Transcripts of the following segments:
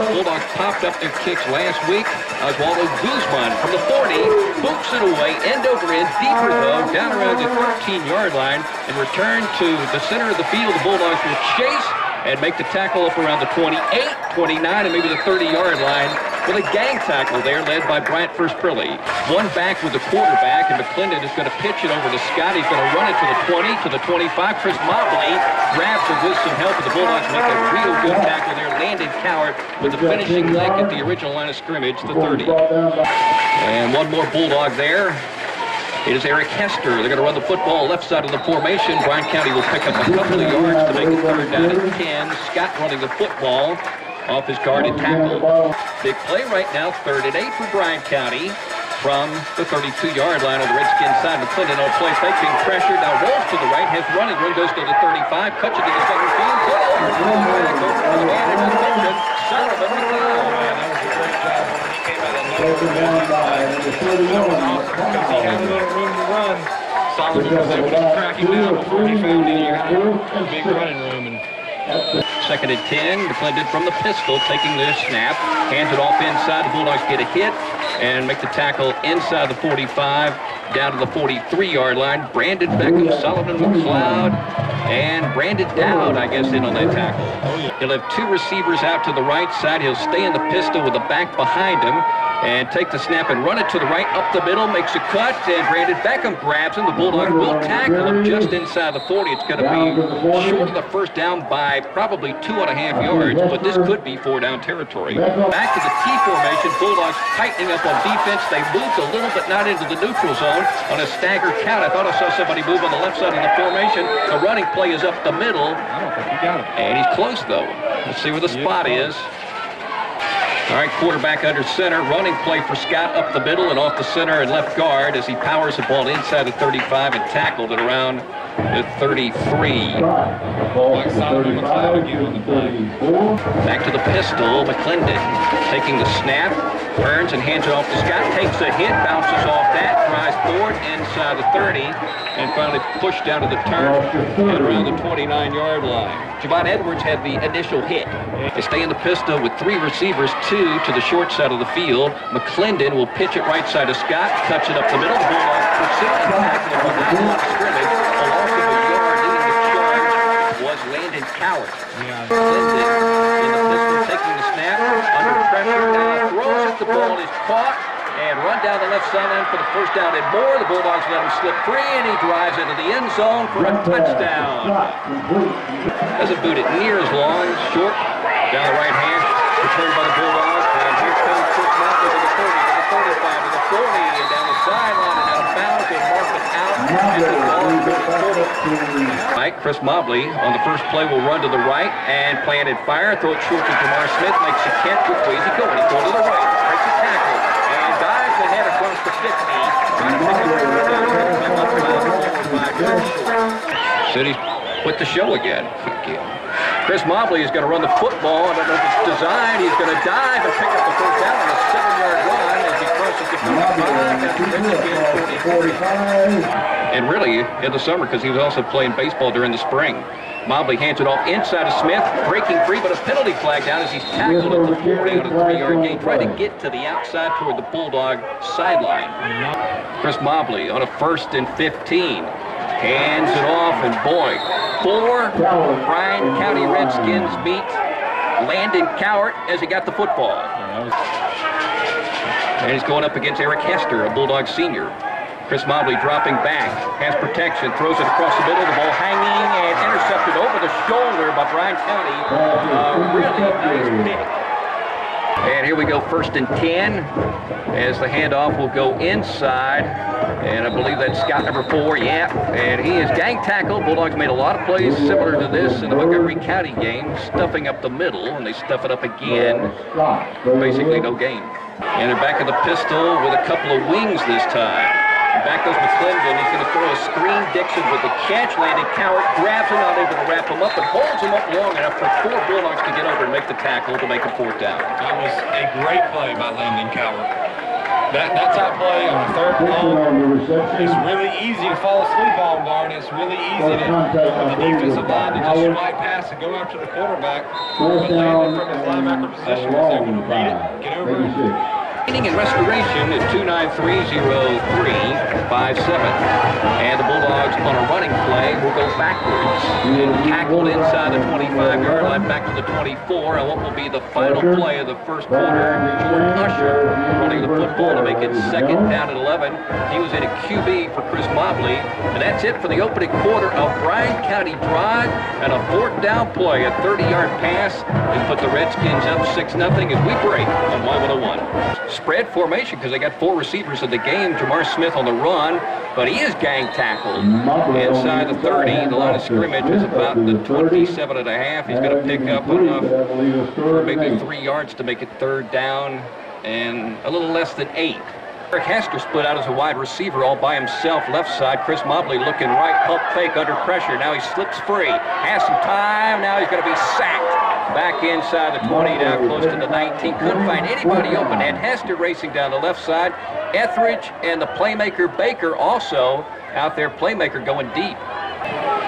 Bulldogs popped up their kicks last week. Oswaldo Guzman from the 40 boots it away, end over end, deeper though, down around the 13-yard line, and return to the center of the field. The Bulldogs will chase and make the tackle up around the 28, 29, and maybe the 30-yard line with a gang tackle there led by Bryant First-Prilly. One back with the quarterback, and McClendon is going to pitch it over to Scott. He's going to run it to the 20, to the 25. Chris Mobley grabs it with some help, and the Bulldogs make a real good tackle there. Landon Cowart with the finishing lick at the original line of scrimmage, the 30. And one more Bulldog there. It is Eric Hester. They're going to run the football left side of the formation. Bryan County will pick up a couple of yards to make it third down and 10. Scott running the football off his guarded tackle. Big play right now, 3rd and 8 for Bryan County from the 32-yard line on the Redskins side. McClendon on play fake, being pressured. Now rolls to the right, has running room, goes to the 35, cuts it to the center field. Sullivan McClendon. That was a great job when he came out of he had a little room to run. Sullivan was able to track him down before he found any big running room. And 2nd and 10, McClendon from the pistol taking the snap, hands it off inside. The Bulldogs get a hit and make the tackle inside the 45, down to the 43-yard line. Brandon Beckham, Sullivan McLeod, and Brandon Dowd, I guess, in on that tackle. He'll have 2 receivers out to the right side. He'll stay in the pistol with the back behind him and take the snap and run it to the right, up the middle, makes a cut, and Brandon Beckham grabs him. The Bulldogs will tackle him just inside the 40. It's going to be short of the first down by probably 2.5 yards, but this could be 4-down territory. Back to the T formation. Bulldogs tightening up on defense. They moved a little, but not into the neutral zone on a stagger count. I thought I saw somebody move on the left side of the formation. The running play is up the middle. I don't think he got it. And he's close, though. Let's see where the spot is. All right, quarterback under center. Running play for Scott up the middle and off the center and left guard as he powers the ball inside the 35 and tackled it around the 33. Back to the pistol. McClendon taking the snap, turns and hands it off to Scott. Takes a hit, bounces off that, drives forward inside the 30, and finally pushed down to the turn and around the 29-yard line. Javon Edwards had the initial hit. They stay in the pistol with 3 receivers, 2 to the short side of the field. McClendon will pitch it right side of Scott, cuts it up the middle. The Bulldogs proceed to tackle from that line of scrimmage. A loss of a yard leading the charge was Landon Cowart. McClendon in the pistol taking the snap, under pressure, now throws it. The ball is caught and run down the left sideline for the first down and more. The Bulldogs let him slip free, and he drives into the end zone for a touchdown. Doesn't boot it near as long, short, down the right hand, returned by the Bulldogs, and here comes Chris Mobley to the 30, to the 35, to the 40, and down the sideline, and out of bounds, and mark it out, and the ball is going to right, Chris Mobley on the first play will run to the right, and plan and fire, throw it short to Jamar Smith, makes a catch. Which way is he going? He's going to the right, breaks the tackle, and dives ahead across the 50, trying to pick up the City's with the show again. Chris Mobley is going to run the football. I don't know if it's designed. He's going to dive and pick up the first down on a 7-yard run as he crosses the 45. And really, in the summer, because he was also playing baseball during the spring. Mobley hands it off inside of Smith, breaking free, but a penalty flag down as he's tackled at the 40 on a 3-yard gain, trying to get to the outside toward the Bulldog sideline. Chris Mobley on a 1st and 15. Hands it off, and boy, 4 Bryan County Redskins beat Landon Cowart as he got the football. And he's going up against Eric Hester, a Bulldog senior. Chris Mobley dropping back, has protection, throws it across the middle, the ball hanging and intercepted over the shoulder by Bryan County. Really nice pick. And here we go, 1st and 10, as the handoff will go inside. And I believe that's Scott number 4, yeah. And he is gang tackled. Bulldogs made a lot of plays similar to this in the Montgomery County game, stuffing up the middle, and they stuff it up again. Basically no gain. And they're back in the pistol with a couple of wings this time. Back goes McClendon. He's going to throw a screen. Dixon with the catch. Landon Cowart grabs him, not able to wrap him up, but holds him up long enough for 4 Bulldogs to get over and make the tackle to make a 4th down. That was a great play by Landon Cowart. That type play on a 3rd and long, it's really easy to fall asleep on, Bart. It's really easy to the defensive line to just swipe pass and go after the quarterback. But Landon from his linebacker position was able to read it, get over it. And restoration is 293-03-57. And the Bulldogs on a running play will go backwards. And tackled inside the 25-yard line back to the 24. And what will be the final play of the first quarter, Jordan Usher running the football to make it 2nd down at 11. He was in a QB for Chris Mobley. And that's it for the opening quarter of Bryan County drive and a 4th down play, a 30-yard pass. And put the Redskins up 6-0 as we break on Y101. Spread formation because they got 4 receivers in the game. Jamar Smith on the run, but he is gang tackled inside the 30. The line of scrimmage is about the 27.5. He's going to pick up enough for maybe 3 yards to make it 3rd down and a little less than 8. Eric Hester split out as a wide receiver all by himself, left side. Chris Mobley looking right, pump fake under pressure. Now he slips free, has some time. Now he's going to be sacked. Back inside the 20, now close to the 19. Couldn't find anybody open. Had Hester racing down the left side. Etheridge and the playmaker Baker also out there. Playmaker going deep.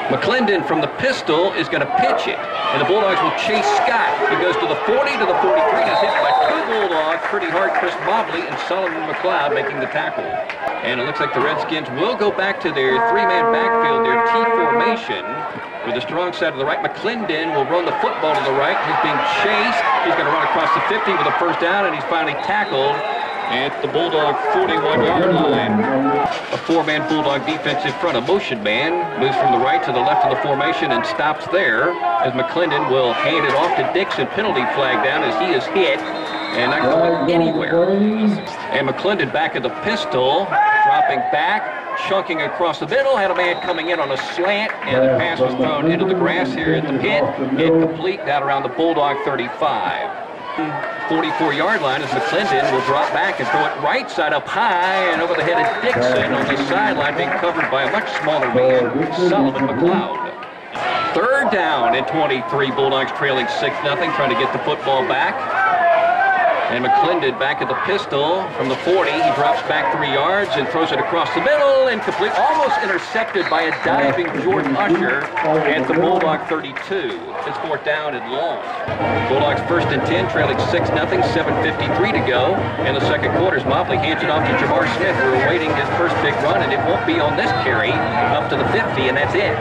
McClendon from the pistol is going to pitch it. And the Bulldogs will chase Scott. He goes to the 40, to the 43. He's hit by 2 Bulldogs pretty hard. Chris Mobley and Solomon McLeod making the tackle. And it looks like the Redskins will go back to their 3-man backfield, their T formation. With the strong side to the right, McClendon will run the football to the right. He's being chased. He's going to run across the 50 with a 1st down, and he's finally tackled at the Bulldog 41-yard line. A 4-man Bulldog defense in front. A motion man moves from the right to the left of the formation and stops there as McClendon will hand it off to Dixon. Penalty flag down as he is hit and not going anywhere. And McClendon back at the pistol, dropping back, chunking across the middle, had a man coming in on a slant, and the pass was thrown into the grass here at the pit. Incomplete down around the Bulldog 35. 44-yard line as McClendon will drop back and throw it right side up high and over the head of Dixon on the sideline, being covered by a much smaller man, Solomon McLeod. 3rd down and 23. Bulldogs trailing 6-0, trying to get the football back. And McClendon back at the pistol from the 40. He drops back 3 yards and throws it across the middle. Incomplete. Almost intercepted by a diving Jordan Usher at the Bulldog 32. It's 4th down and long. Bulldogs 1st and 10, trailing 6-0, 7:53 to go. In the 2nd quarter, Mobley hands it off to Jamar Smith, who is awaiting his first big run, and it won't be on this carry up to the 50, and that's it.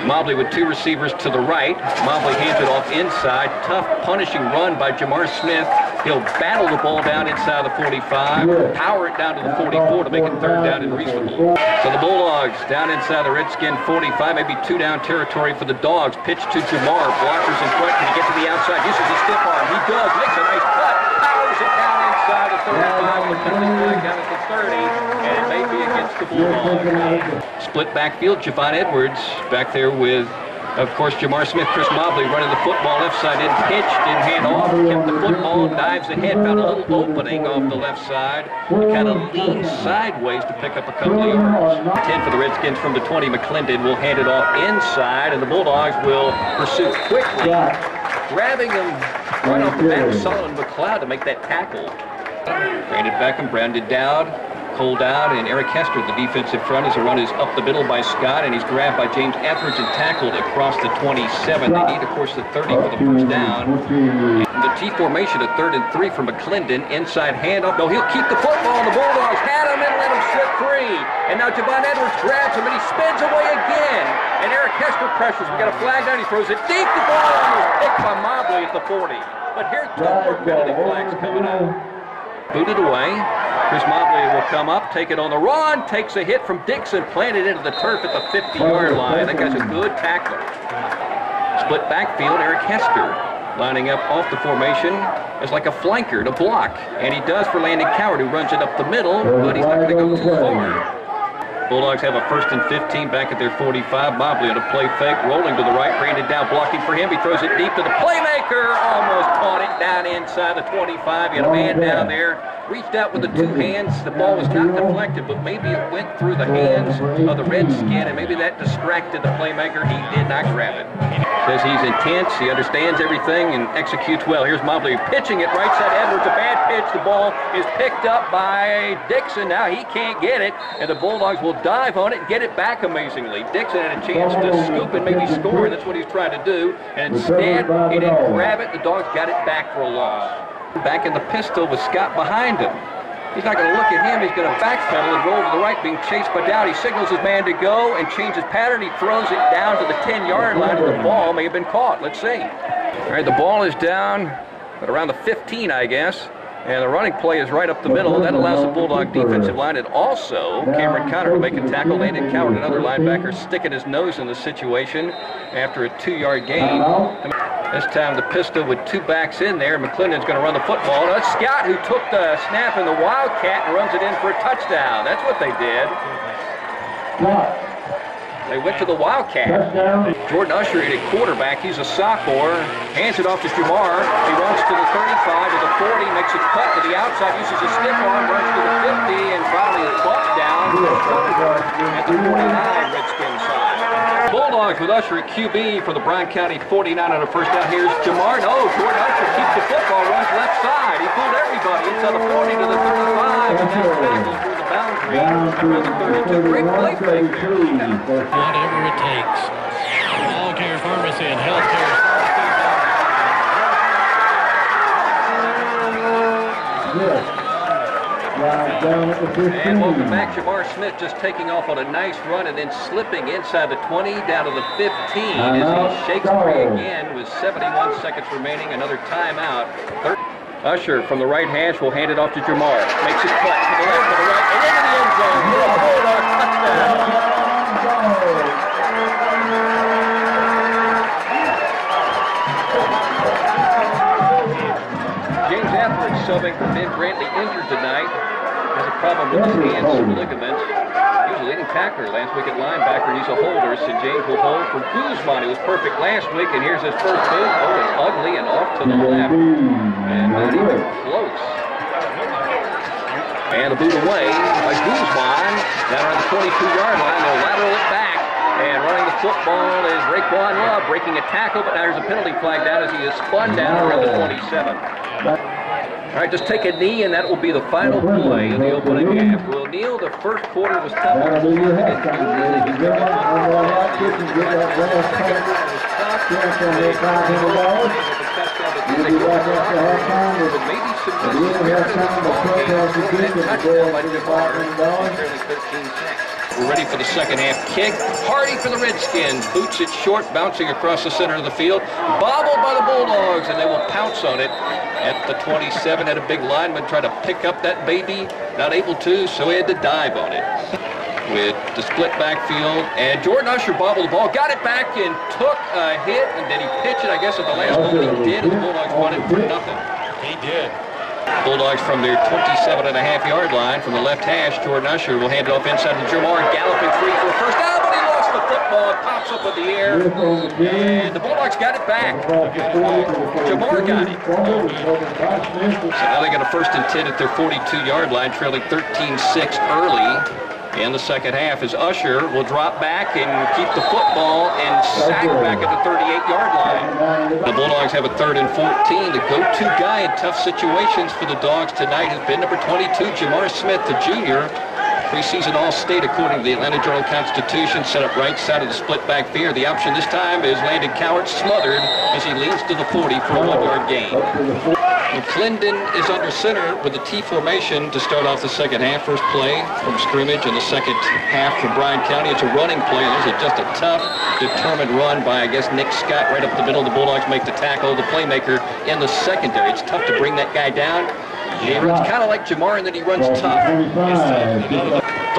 Mobley with 2 receivers to the right. Mobley hands it off inside. Tough punishing run by Jamar Smith. He'll battle the ball down inside the 45, power it down to the 44 to make it 3rd down and reasonable. So the Bulldogs down inside the Redskin 45, maybe 2-down territory for the Dogs. Pitch to Jamar, blockers in front. Can he get to the outside? Uses his stiff arm. He does, makes a nice cut, powers it down inside the 35, with penalty flag down at the 30, and it may be against the Bulldogs. Split backfield, Javon Edwards back there with, of course, Jamar Smith, Chris Mobley running the football left side, didn't pitch, didn't hand off, kept the football, dives ahead, found a little opening off the left side, kind of leans sideways to pick up a couple of yards. 10 for the Redskins from the 20. McClendon will hand it off inside, and the Bulldogs will pursue quickly, grabbing him right off the back of Solomon McLeod to make that tackle. Brandon Beckham rounded down. Pulled out, and Eric Hester, the defensive front, as the run is up the middle by Scott, and he's grabbed by James Etheridge and tackled across the 27. They need, of course, the 30 for the 1st down. The T formation at 3rd and 3 from McClendon. Inside handoff. No, he'll keep the football, and the Bulldogs had him and let him slip free. And now Javon Edwards grabs him, and he spins away again. And Eric Hester pressures. We got a flag down. He throws it deep. The ball almost picked by Mobley at the 40. But here's 2 more penalty flags coming out. Booted away. Chris Mobley will come up, take it on the run, takes a hit from Dixon, planted into the turf at the 50-yard line. That guy's a good tackler. Split backfield, Eric Hester lining up off the formation as like a flanker to block. And he does for Landon Cowart, who runs it up the middle, but he's not going to go too far. Bulldogs have a 1st and 15 back at their 45. Mobley on a play fake, rolling to the right. Brandon down, blocking for him. He throws it deep to the playmaker. Almost caught it down inside the 25. He had a man down there. Reached out with the 2 hands. The ball was not deflected, but maybe it went through the hands of the Redskin, and maybe that distracted the playmaker. He did not grab it. Says he's intense. He understands everything and executes well. Here's Mobley pitching it right side. Edwards, a bad pitch. The ball is picked up by Dixon. Now he can't get it, and the Bulldogs will dive on it and get it back amazingly. Dixon had a chance to scoop and maybe score, and that's what he's trying to do. And instead, he didn't grab it. The Dogs got it back for a loss. Back in the pistol with Scott behind him. He's not going to look at him. He's going to backpedal and roll to the right, being chased by Dowd. He signals his man to go and changes pattern. He throws it down to the 10-yard line, and the ball may have been caught. Let's see. All right, the ball is down at around the 15, I guess. And the running play is right up the middle. That allows the Bulldog defensive line, and also Cameron Conner to make a tackle. Landon Coward, another linebacker, sticking his nose in the situation after a 2-yard gain. This time the pistol with 2 backs in there. McClendon's going to run the football. That's Scott who took the snap in the Wildcat and runs it in for a touchdown. That's what they did. They went to the Wildcat. Jordan Usher in at quarterback. He's a sophomore. Hands it off to Jamar. He runs to the 35, to the 40, makes a cut to the outside, uses a stiff arm, runs to the 50, and finally is bumped down to the at the 49 Redskins side. Bulldogs with Usher at QB for the Bryan County 49 on a first down. Here's Jamar. No, Jordan Usher keeps the football, runs left side. He fooled everybody inside the 40 to the 35, and that's tackles through the boundary around the 32. Great play fake there. Whatever it takes. All care pharmacy and health care. And welcome back. Jamar Smith just taking off on a nice run and then slipping inside the 20 down to the 15 as he shakes free again with 71 seconds remaining. Another timeout. Usher from the right hash will hand it off to Jamar. Makes his cut to the left, to the right, and into the end zone. Bulldog touchdown. James Atheridge subbing for Ben Brantley, injured tonight. Has a problem with his hands ligaments. He was a leading tackler last week at linebacker, and he's a holder, so James will hold for Guzman. He was perfect last week, and here's his first move. Oh, it's ugly and off to the left. And not even close. And a boot away by Guzman. Down around the 22-yard line. They'll lateral it back. And running the football is Raekwon Love, breaking a tackle, but now there's a penalty flag down as he is spun down around the 27. All right, just take a knee, and that will be the final play of the opening half. Well, Neil, the first quarter was tough. We're ready for the second half kick. Hardy for the Redskins. Boots it short, bouncing across the center of the field. Bobbled by the Bulldogs, and they will pounce on it at the 27. Had a big lineman try to pick up that baby. Not able to, so he had to dive on it. With the split backfield. And Jordan Usher bobbled the ball, got it back, and took a hit. And did he pitch it? I guess at the last moment he did, and the Bulldogs won it for nothing. He did. Bulldogs from their 27.5-yard line from the left hash. Jordan Usher will hand it off inside to Jamar, galloping free for a first down, but he lost the football. It pops up in the air, and the Bulldogs got it back. Jamar got it. So now they got a 1st and 10 at their 42-yard line, trailing 13-6 early. In the second half, as Usher will drop back and keep the football and sack back at the 38-yard line. The Bulldogs have a 3rd and 14. The go-to guy in tough situations for the Dogs tonight has been number 22, Jamar Smith, the junior. Preseason All-State, according to the Atlanta Journal-Constitution, set up right side of the split back field. The option this time is Landon Coward smothered as he leans to the 40 for a 1-yard gain. McClendon is under center with the T formation to start off the second half. First play from scrimmage in the second half for Bryan County. It's a running play. This is just a tough, determined run by, I guess, Nick Scott right up the middle. The Bulldogs make the tackle. The playmaker in the secondary. It's tough to bring that guy down. He runs kind of like Jamar, and then he runs tough.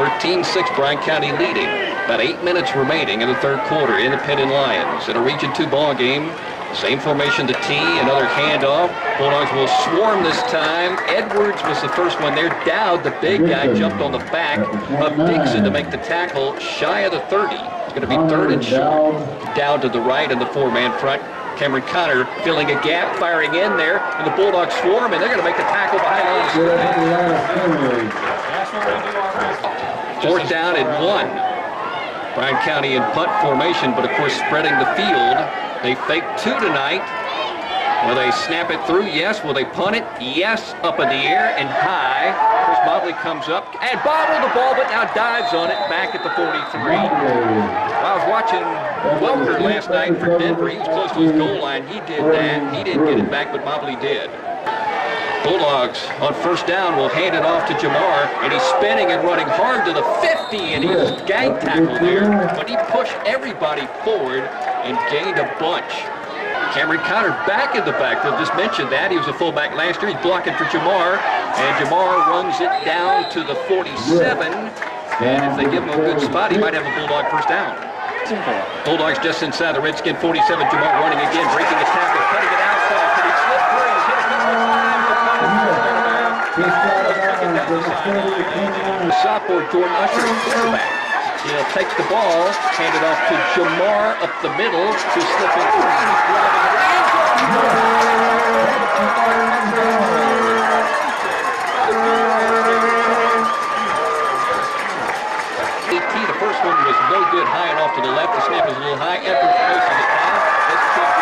13-6, Bryan County leading. About 8 minutes remaining in the third quarter. Independent Lions in a Region 2 ball game. Same formation, the T, another handoff. Bulldogs will swarm this time. Edwards was the first one there. Dowd, the big guy, jumped on the back of Dixon to make the tackle shy of the 30. It's going to be third and short. Dowd to the right in the four-man front. Cameron Connor filling a gap, firing in there, and the Bulldogs swarm, and they're going to make the tackle behind line of scrimmage. Fourth down and 1. Bryan County in punt formation, but of course spreading the field. They fake 2 tonight. Will they snap it through? Yes. Will they punt it? Yes. Up in the air and high. Chris Mobley comes up and bobbled the ball, but now dives on it back at the 43. I was watching Welker last night for Denver. He was close to his goal line. He did that. He didn't get it back, but Mobley did. Bulldogs on first down will hand it off to Jamar, and he's spinning and running hard to the 50, and he was gang tackled there, but he pushed everybody forward and gained a bunch. Cameron Connor back in the backfield, just mentioned that. He was a fullback last year. He's blocking for Jamar, and Jamar runs it down to the 47, and if they give him a good spot, he might have a Bulldog first down. Bulldogs just inside the Redskin 47. Jamar running again, breaking a tackle, cutting it outside. Can he slip through? He's hit a couple of times. The sophomore Jordan Usher, quarterback. He'll take the ball, hand it off to Jamar up the middle, who's slipping through. He's driving the first one was no good, high and off to the left. The snap is a little high. Edwards places it down. Let's check it.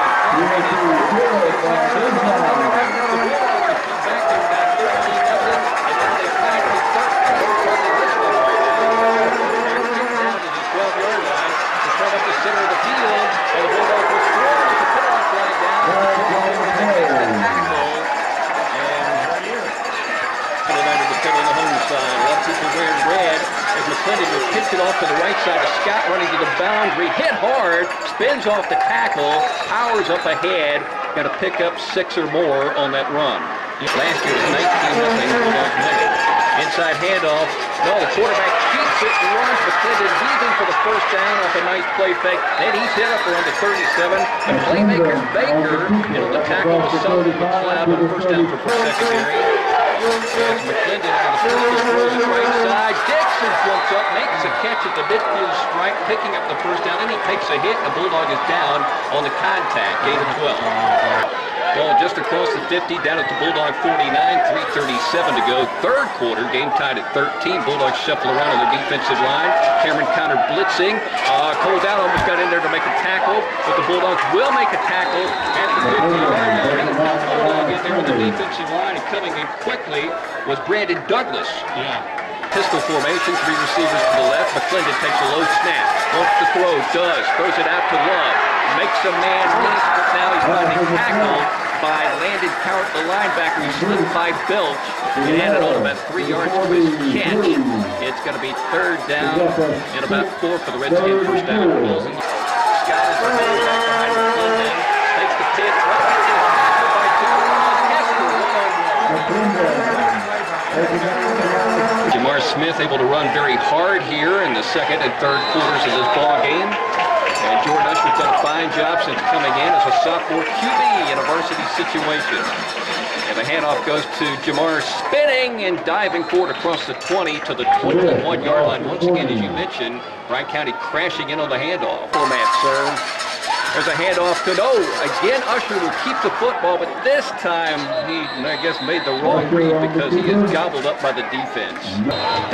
Center of the field, and the Bulldogs will throw with the penalty flag down. And put it under the pit on the home side. A lot of people wearing red as McClendon will pitch it off to the right side of Scott, running to the boundary, hit hard, spins off the tackle, powers up ahead, got to pick up 6 or more on that run. Last year was 19-0 Bulldogs winning. Inside handoff. No, the quarterback keeps it and runs. McClendon weaving for the first down off a nice play fake. Then he's hit up around the 37. The playmaker Baker able to tackle the Sullivan McLeod on first down for secondary. As McClendon on the first throws it right side. Dixon jumps up, makes a catch at the midfield stripe, picking up the first down. Then he takes a hit. The Bulldog is down on the contact. Gain of 12. Ball just across the 50, down at the Bulldog 49, 3:37 to go. Third quarter, game tied at 13. Bulldogs shuffle around on their defensive line. Cameron Connor blitzing. Cole Down almost got in there to make a tackle, but the Bulldogs will make a tackle at the 50-yard line. Bulldog in there on the defensive line, and coming in quickly was Brandon Douglas. Pistol formation, 3 receivers to the left. McClendon takes a low snap. Wants to throw, throws it out to Love. Makes a man miss, but now he's going to be tackled by Landon Cowart, the linebacker. He slipped by Belch and added on about 3 yards to his catch. It's going to be third down and about 4 for the Redskins. First down at Wilson. Scott is the quarterback behind McClendon. Takes the pitch. By 2. Jamar Smith able to run very hard here in the second and third quarters of this ball game. And Jordan Usher's done a fine job since coming in as a sophomore QB in a varsity situation. And the handoff goes to Jamar spinning and diving forward across the 20 to the 21-yard line. Once again, as you mentioned, Bryan County crashing in on the handoff. Format, sir. There's a handoff to again, Usher will keep the football, but this time he, I guess, made the wrong read because he is gobbled up by the defense.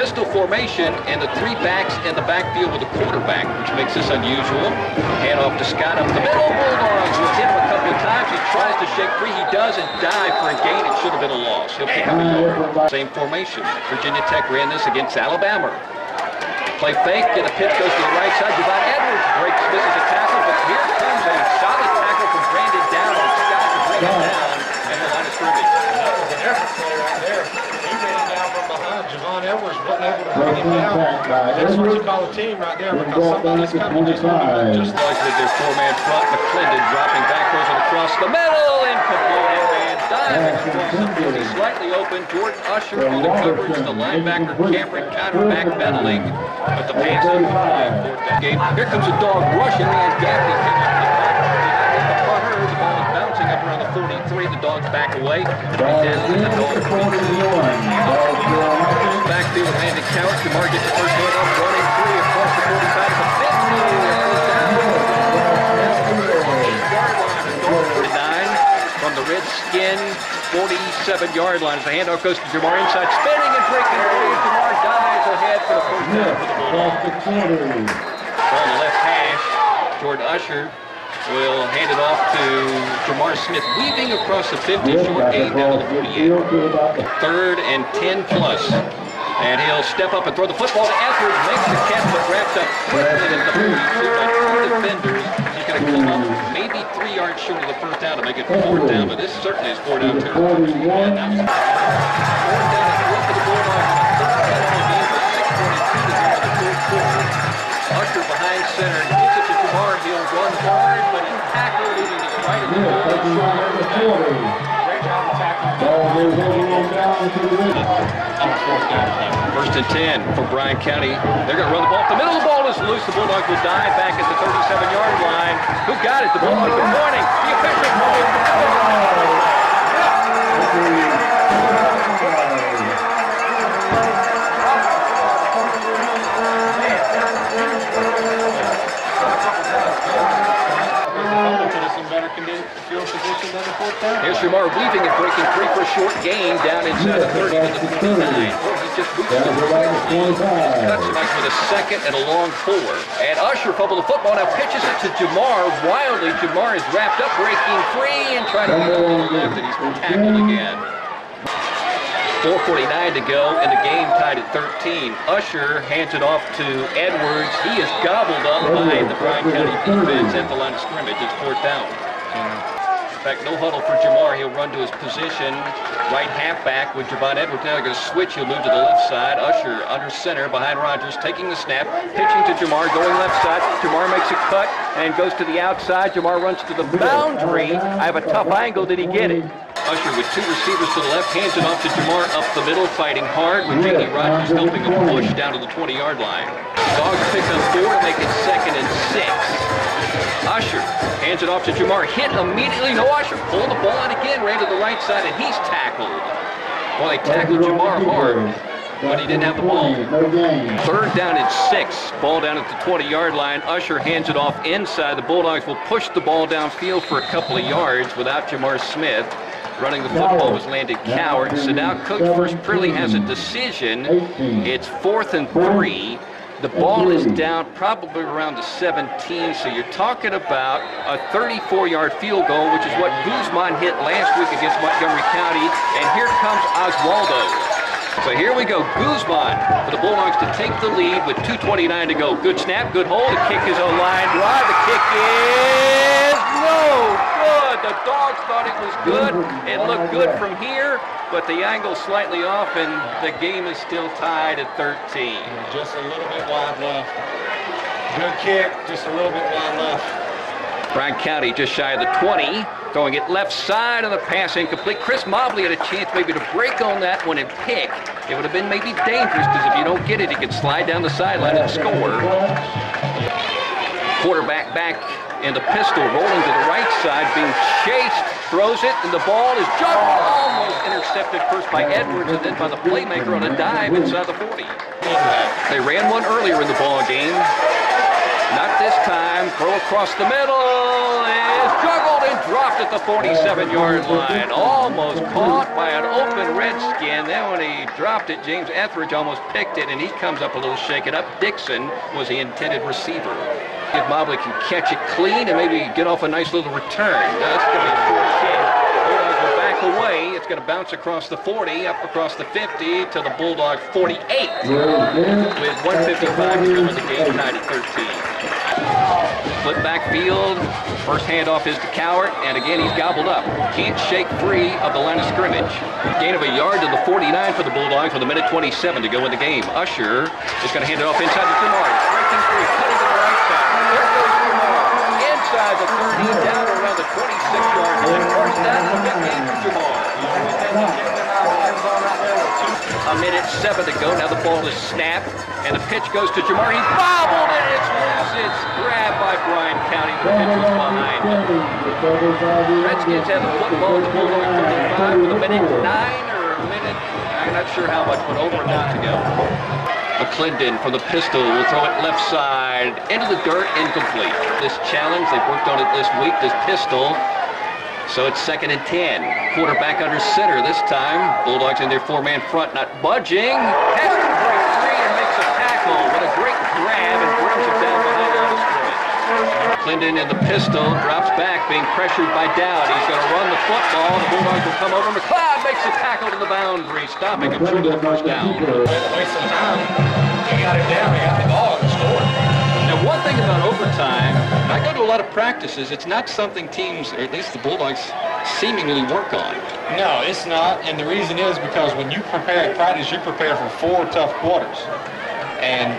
Pistol formation and the 3 backs in the backfield with a quarterback, which makes this unusual. Handoff to Scott up the middle. Bulldogs will hit him a couple of times. He tries to shake free. He does and dive for a gain. It should have been a loss. He'll pick up a yard. Same formation. Virginia Tech ran this against Alabama. Play fake, and the pitch goes to the right side. Javon Edwards breaks, misses a tackle, but here comes a solid tackle from Brandon Down on Scott to bring him down and the line of scrimmage. And that was an effort play right there. He ran him down from behind. Javon Edwards wasn't able to bring him down. That's what you call a team right there, because somebody's coming just with their 4-man front. McClendon dropping back, goes it across the middle, incomplete. Diving across the 40, slightly open. Jordan Usher on the coverage. The linebacker Cameron Connor backpedaling, but the pass is game. Here comes a dog rushing, and Gaffney came up to the punter. The ball The Dogs back away. Backfield with Landon Cowart. Jamar gets the first hand off, running free across the 45 to 50. From the Redskin 47-yard line. As the handoff goes to Jamar inside, spinning and breaking free. Jamar dives ahead for the first down for the Bulldogs. On the left hash, Jordan Usher will hand it off to Jamar Smith, weaving across the 50, short gain down to the 48. 3rd and 10 plus. And he'll step up and throw the football to Edwards, makes the catch, but wrapped up quickly at the 42 by 2 defenders. He's going to come up maybe 3 yards short of the first down to make it 4th down, but this certainly is 4th down territory. 4th down and 12 for the Bulldogs. 6:42 to go in the 4th quarter. Usher behind center, gives it to Jamar. He'll run hard, but he's tackled, leaving his right of the goal. Great job of tackling. First and 10 for Bryan County. They're going to run the ball. The middle of the ball is loose. The Bulldogs will dive back at the 37-yard line. Who got it? The Bulldogs. Good morning. The official Here's Jamar weaving and breaking free for a short gain down inside the 30 to the 29. He's just boosted the cuts like with a second and a long 4. And Usher fumbled the football, now pitches it to Jamar wildly. Jamar is wrapped up, breaking free and trying to get it on the left, and he's tackled again. 4:49 to go, and the game tied at 13. Usher hands it off to Edwards. He is gobbled up by the Bryan County defense at the line of scrimmage. It's 4th down. In fact, no huddle for Jamar. He'll run to his position. Right halfback with Javon Edwards. Now they're going to switch. He'll move to the left side. Usher under center behind Rogers, taking the snap, pitching to Jamar, going left side. Jamar makes a cut and goes to the outside. Jamar runs to the boundary. I have a tough angle. Did he get it? Usher with 2 receivers to the left, hands it off to Jamar up the middle, fighting hard with J.D. Rogers helping him push down to the 20-yard line. Dogs pick up 4 to make it 2nd and 6. Usher hands it off to Jamar, hit immediately, no Usher, pulled the ball out again, ran to the right side, and he's tackled. Well, they tackled Jamar hard, but he didn't have the ball. 3rd down and 6, ball down at the 20-yard line. Usher hands it off inside. The Bulldogs will push the ball downfield for a couple of yards without Jamar Smith. Running the football was Landon Cowart. So now Coach First Prilly has a decision. It's 4th and 3. The ball is down probably around the 17, so you're talking about a 34-yard field goal, which is what Guzman hit last week against Montgomery County. And here comes Oswaldo. So here we go, Guzman for the Bulldogs to take the lead with 2:29 to go. Good snap, good hold. The kick is a line drive. The kick is no good. The Dogs thought it was good. It looked good from here, but the angle slightly off, and the game is still tied at 13. Just a little bit wide left. Good kick, just a little bit wide left. Bryan County just shy of the 20, throwing it left side, and the pass incomplete. Chris Mobley had a chance maybe to break on that one and pick. It would have been maybe dangerous, because if you don't get it, he could slide down the sideline and score. Quarterback back in the pistol, rolling to the right side, being chased, throws it, and the ball is juggled, almost intercepted first by Edwards and then by the playmaker on a dive inside the 40. They ran one earlier in the ball game. Not this time. Throw across the middle is juggled and dropped at the 47-yard line. Almost caught by an open Redskin. Then when he dropped it, James Etheridge almost picked it, and he comes up a little shaken up. Dixon was the intended receiver. If Mobley can catch it clean and maybe get off a nice little return. That's going to be a short kick. Bulldogs will back away. It's going to bounce across the 40, up across the 50 to the Bulldog 48. With 1:55 to go in the game, tied at 13. Flip backfield. First handoff is to Cowart, and again he's gobbled up. Can't shake free of the line of scrimmage. Gain of a yard to the 49 for the Bulldogs with 1:27 to go in the game. Usher is going to hand it off inside to Jamar. Breaking free, cutting to the right side. There goes Jamar. Inside the 30, down around the 26-yard line. First down and a big game for Jamar. A minute 7 to go. Now the ball is snapped, and the pitch goes to Jamar. He bobbled it. It's loose. It's grabbed by Bryan County. The pitch was behind him. Redskins have the football at the Bulldogs 35 with a minute 9 or a minute. I'm not sure how much, but over a minute to go. McClendon from the pistol will throw it left side into the dirt, incomplete. This challenge, they've worked on it this week, this pistol. So it's 2nd and 10. Quarterback under center this time. Bulldogs in their 4-man front, not budging. Has to break free and makes a tackle with a great grab and brings it down behind the scrimmage. McClendon in the pistol, drops back, being pressured by Dowd. He's going to run the football. The Bulldogs will come over. McLeod makes a tackle to the boundary, stopping him short of the first down. Waste some time. He got it down. He got the ball and scored. Now, one thing about overtime, and I go to a lot of practices, it's not something teams, or at least the Bulldogs, seemingly work on. No, it's not, and the reason is because when you prepare at practice, you prepare for 4 tough quarters. And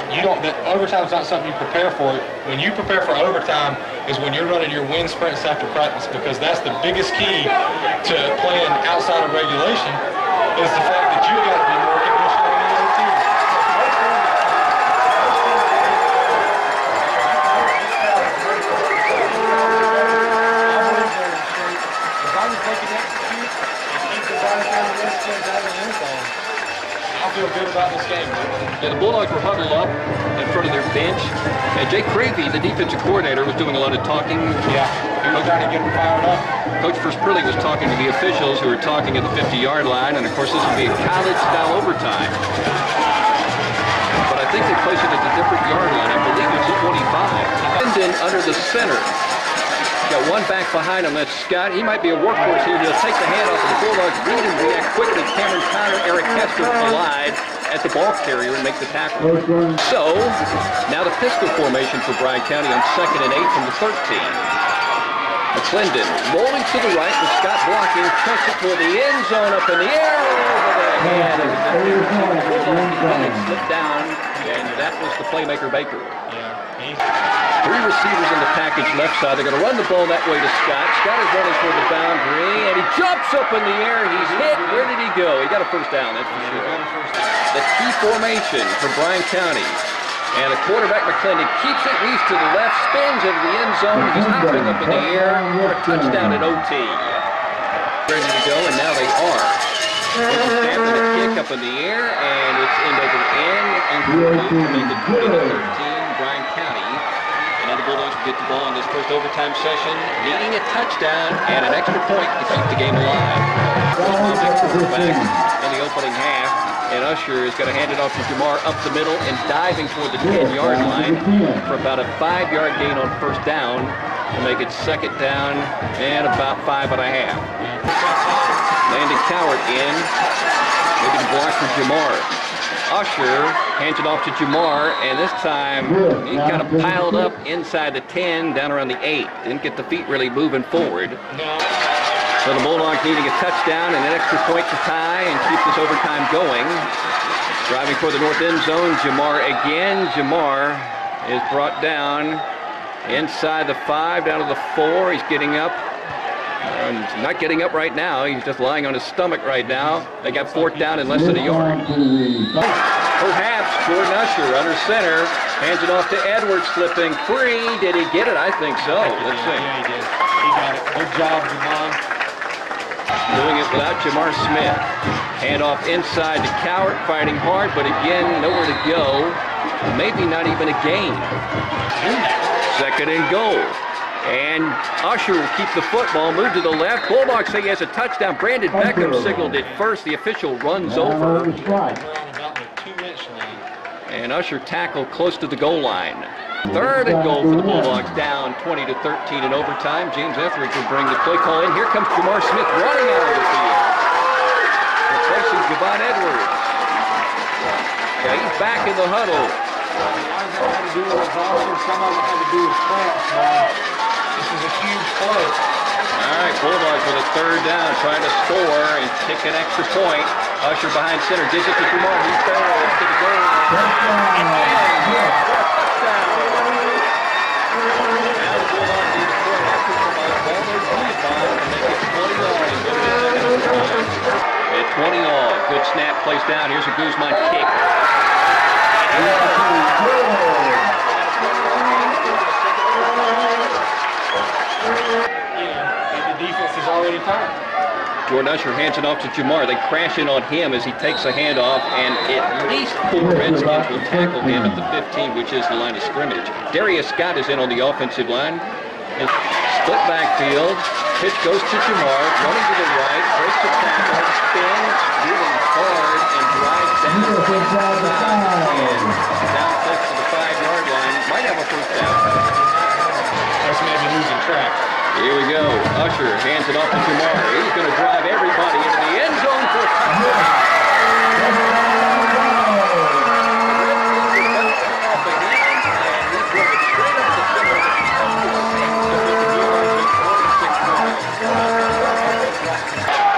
overtime's not something you prepare for. When you prepare for overtime is when you're running your wind sprints after practice, because that's the biggest key to playing outside of regulation is the fact that you got to be more conditioned than the other team. As long as they can execute and keep the Bryan County Redskins out of the end zone, I feel good about this game. Yeah, the Bulldogs were huddled up in front of their bench. And Jake Cravey, the defensive coordinator, was doing a lot of talking. Yeah, he was trying to get them fired up. Coach First-Prilly was talking to the officials who were talking at the 50-yard line. And, of course, this will be a college-style overtime. But I think they placed it at a different yard line. I believe it's 25. And then under the center. Got one back behind him. That's Scott. He might be a workhorse here. He'll take the handoff of the Bulldogs. Read and react quickly. Cameron Connor, Eric Kester collide at the ball carrier and make the tackle. So, now the pistol formation for Bryan County on 2nd and 8 from the 13. McClendon rolling to the right with Scott blocking. Chucks it toward the end zone up in the air. Slipped down, and that was the playmaker Baker. Yeah. 3 receivers in the package left side. They're going to run the ball that way to Scott. Scott is running toward the boundary, and he jumps up in the air. He's hit. Where did he go? He got a first down, that's for sure. The T formation for Bryan County. And the quarterback, McClendon, keeps it, weaves to the left, spins into the end zone. He's hopping up in the air for a touchdown at OT. Ready to go, and now they are. Snap and a kick up in the air, and it's end over end. Incomplete to 20-13, Bryan County. And now the Bulldogs will get the ball in this first overtime session, needing a touchdown and an extra point to keep the game alive. Quarterback in the opening half. And Usher is going to hand it off to Jamar up the middle and diving toward the 10-yard line for about a 5-yard gain on first down to make it 2nd down and about 5.5. Landon Coward in, maybe the block for Jamar. Usher hands it off to Jamar, and this time he kind of piled up inside the 10, down around the 8. Didn't get the feet really moving forward. So the Bulldogs needing a touchdown and an extra point to tie and keep this overtime going. Driving for the north end zone, Jamar again. Jamar is brought down inside the 5, down to the 4. He's getting up. He's not getting up right now. He's just lying on his stomach right now. They got 4th down in less than a yard. Perhaps Jordan Usher under center. Hands it off to Edwards, slipping free. Did he get it? I think so. Let's see. Yeah, he did. He got it. Good job, Jamar. Doing it without Jamar Smith. Handoff inside to Coward, fighting hard, but again, nowhere to go. Maybe not even a gain. 2nd and goal. And Usher will keep the football, move to the left. Bulldogs say he has a touchdown. Brandon Beckham signaled it first. The official runs over. And Usher tackled close to the goal line. 3rd and goal for the Bulldogs, down 20-13 in overtime. James Etheridge will bring the play call in. Here comes Jamar Smith running out of the field. Replacing Javon Edwards. Yeah, he's back in the huddle. A lot of that had to do with exhaustion. Some of it had to do with cramps. This is a huge play. All right, Bulldogs with a 3rd down, trying to score and kick an extra point. Usher behind center, gives it to Jamar. He's there to the goal. At 20 all. Good Quick snap, placed down. Here's a Guzman kick. The defense is already tired. Jordan Usher hands it off to Jamar. They crash in on him as he takes a handoff, and at least 4 Redskins will tackle him at the 15, which is the line of scrimmage. Darius Scott is in on the offensive line. And split backfield. Pitch goes to Jamar, running to the right, breaks the tackle, spins, moving hard, and drives down to the 5-yard line. Might have a first down. That's maybe losing track. Here we go. Usher hands it off to Jamar. He's going to drive everybody into the end zone for a touchdown.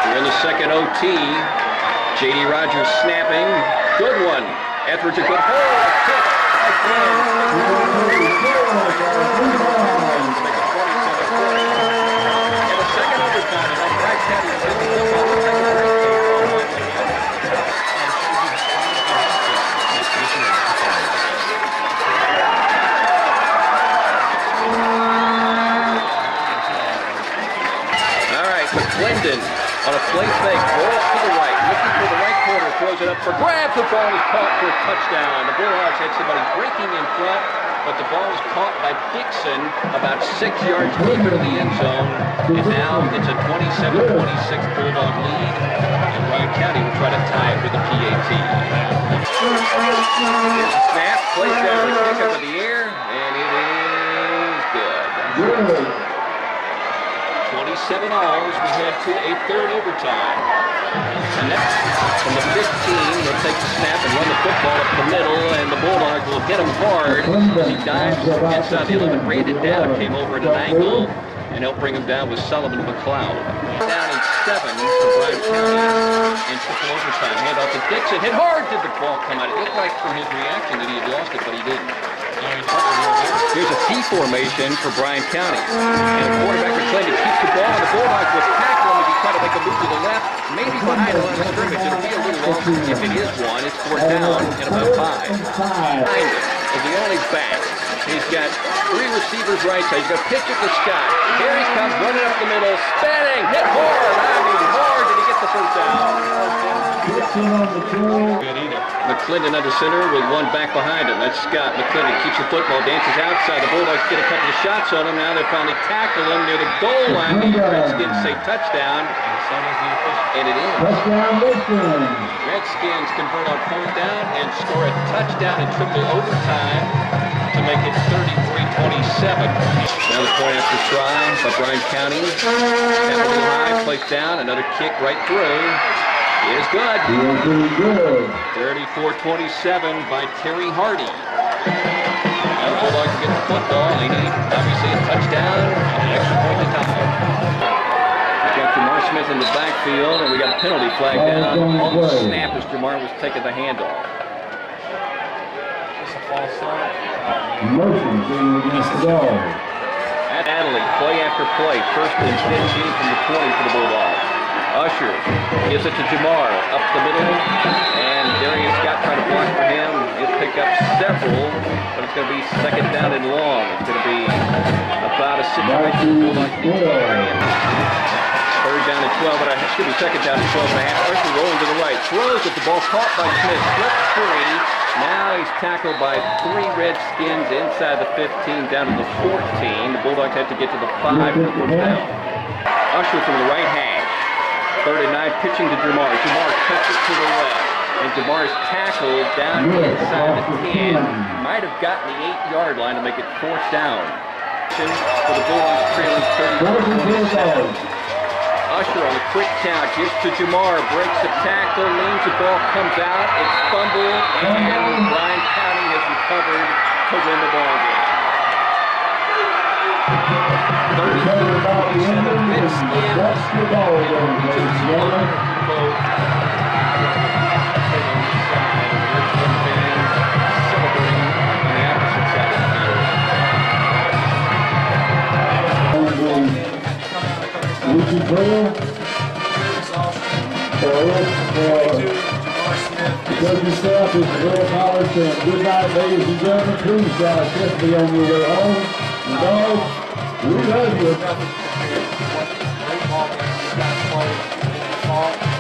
We're in the second OT. J.D. Rogers snapping. Good one. Etheridge a good hold. McClendon on a play fake, rolls to the right, looking for the right corner, throws it up for grabs. The ball is caught for a touchdown. The Bulldogs had somebody breaking in front, but the ball was caught by Dixon about 6 yards deep into the end zone. And now it's a 27-26 Bulldog lead, and Bryan County will try to tie it with a PAT. Snap, placed down the kick up in the air, and it is good. 27 alls, we head to a third overtime. And that's from the 15, they'll take the snap and run the football up the middle, and the Bulldogs will hit him hard as he dives inside the 11. Brandon down, came over at an angle, and he'll bring him down with Sullivan McLeod. Down in 7 for Bryan County in triple overtime. Hand off to Dixon, hit hard, did the ball come out? It looked like from his reaction that he had lost it, but he didn't. Here's a T formation for Bryan County. And the quarterback McClendon keeps the ball, and the Bulldogs will tackle him as he tries to make a move to the left, maybe behind the line of scrimmage. It'll be a little long. If it is one, it's 4th down and about 5. Behind him is the only back. He's got 3 receivers right side. He's got to pitch it to Scott. Here he comes, running up the middle, spinning, hit hard. Hard. Did he get the first down? McClendon under center with 1 back behind him. That's Scott. McClendon keeps the football, dances outside. The Bulldogs get a couple of shots on him. Now they finally tackle him near the goal line. The Redskins say touchdown. And it is. Redskins convert on 4th down and score a touchdown in triple overtime to make it 33-27. Now the point after try by Bryan County. Capital high, placed down. Another kick right through. It is good. 34-27 by Terry Hardy. Now the Bulldogs get the football. They need, obviously, a touchdown and an extra point to tie. We got Jamar Smith in the backfield, and we got a penalty flag down on the snap as Jamar was taking the handoff. Just a false start. Motion being against the goal. Adley, play after play. 1st and 15 from the 20 for the Bulldogs. Usher gives it to Jamar up the middle, and Darius Scott trying to block for him. He'll pick up several, but it's going to be 2nd down and long. It's going to be about a situation. 3rd down and 12, but excuse me, 2nd down and 12 and a half. Usher rolling to the right, throws at the ball, caught by Smith, slips free. Now he's tackled by 3 Redskins inside the 15 down to the 14. The Bulldogs have to get to the 5 for the 4th down. Usher from the right hash. 3rd and 9, pitching to Jamar. Jamar cuts it to the left. And Jamar's tackled down inside the 10. Might have gotten the 8-yard line to make it 4th down. For the Bulldogs trailing 34-27. Usher on a quick count, gives to Jamar, breaks the tackle, leans the ball, comes out, it's fumbled, and Bryan County has recovered to win the ball game. 32-27 Redskins. Would you coaching staff, this is Earl Collins saying good night, ladies and gentlemen. Please drive safely on your way home. And dogs, we love you. Great ball game. These guys played.